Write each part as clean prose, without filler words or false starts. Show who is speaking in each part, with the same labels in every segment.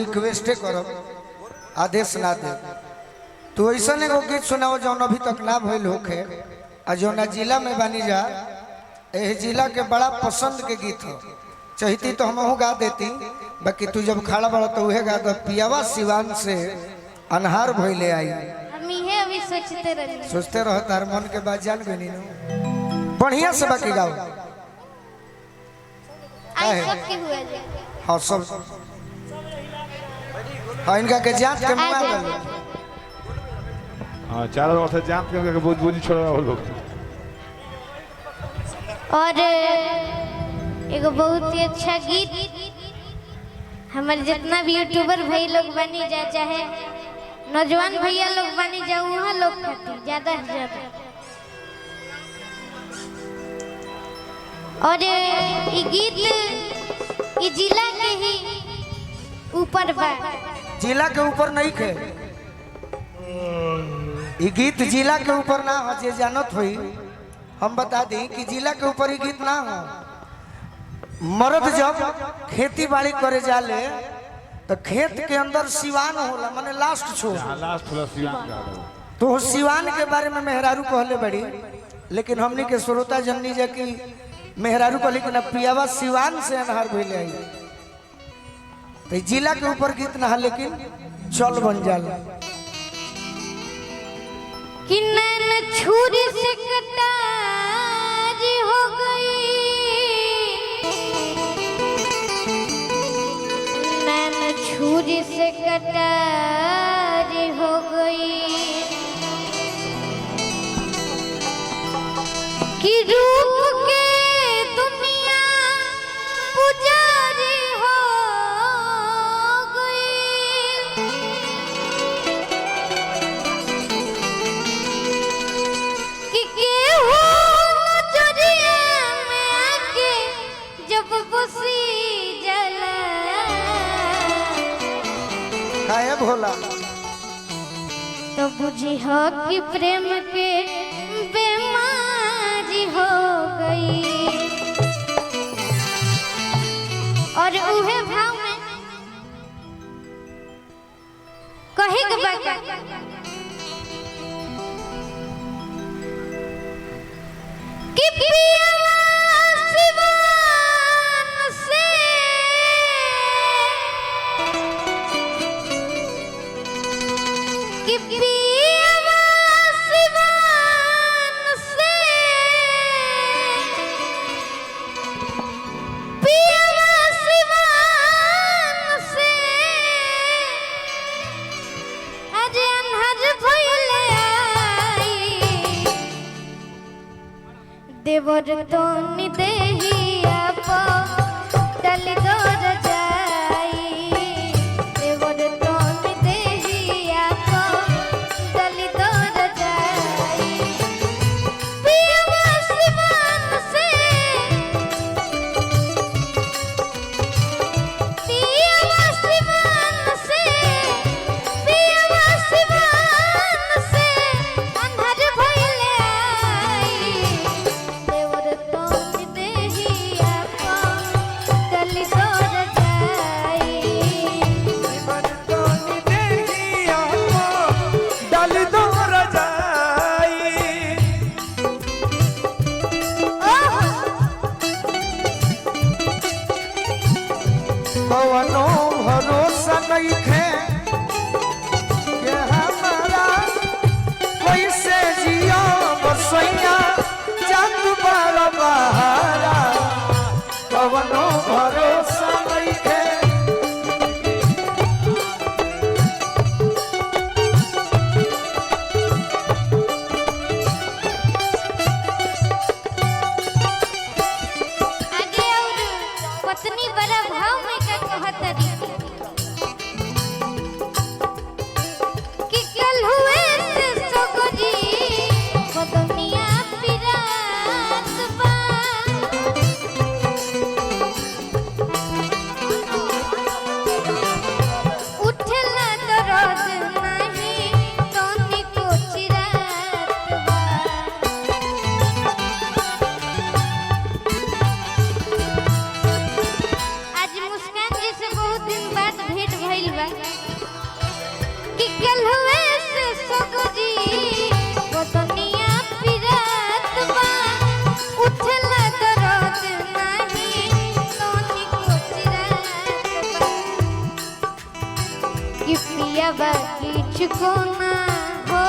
Speaker 1: request करब आदेश ना दे तो ऐसा एगो गीत सुनाओ जौन अभी तक ना भइल होखे आ जौना जिला में बानी जा एह जिला के बड़ा पसंद के गीत हो चाहती तो हम गा देती बाकी तू जब खड़ा बड़ा तो उहे गा दो पियावा सिवान से अनहार भइले आई
Speaker 2: हम इहे अभी
Speaker 1: सोचते रहो तार मन के बात जान गनी नो बढ़िया से बाकी गाओ
Speaker 2: आई सब के हुए जे
Speaker 1: हां सब हाँ इनका के जांच के मुआ दे
Speaker 3: हाँ चारों ओर से जांच के बहुत बुझी छोड़ा वो लोग
Speaker 2: और एगो बहुत ही अच्छा गीत हमारे जितना भी यूट्यूबर भाई लोग बनी जा चाहे नौजवान भैया लोग बनी जा वहाँ लोग खाती ज्यादा से ज्यादा और ये गीत ये जिला के ही ऊपर बा
Speaker 1: जिला के ऊपर नहीं खे ये गीत जिला के ऊपर ना हो जे जानत होई हम बता दी कि जिला के ऊपर ये गीत ना हो मर्द जब खेती बाड़ी करे जाले तो खेत के अंदर सिवान होला माने लास्ट छो
Speaker 3: लास्ट प्लस सिवान का
Speaker 1: तो सिवान के बारे में मेहरारू कहले बड़ी लेकिन हमनी के श्रोता जननी जे कि मेहरारू कहली कि ना पियावा सिवान से अनहार भइले आई तो जिला के ऊपर गीत ना लेकिन चल बन जाला
Speaker 2: कि नैन छुरी से कटार हो गई नैन छुरी से कटार हो गई कि रूप के दुनिया पुजारी हो
Speaker 1: भोला
Speaker 2: तो बुझी हो कि प्रेम के बीमारी हो गई और उहे भाव में कहे के बात कि पियावा सिवान से कि पियावा सिवान से पियावा सिवान से आज अनहर भइले आई देवर तो निदेहिया पो टल दर जाई देवर तो निदेहिया पो टल दर जाई पियावा सिवान से पियावा सिवान से पियावा सिवान से अनहर भइले आई देवर तो बा कि कल हुए से सगरी बदनिया पिरात बा उठला दर्द नहीं नोनी को चिरात बा कि पिया बा किछको ना हो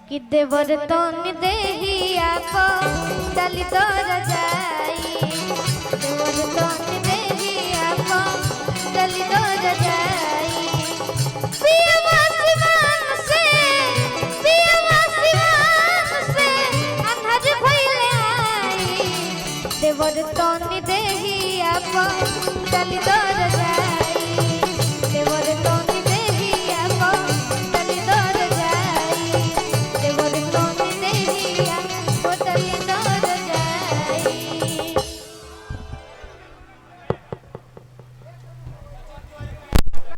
Speaker 2: कि देवर तन देहिया को डाली दर जाई देवर तन देहिया को डाली दर जाई पिया सिमान से अंधर भइले आई देवर तन देहिया को डाली दर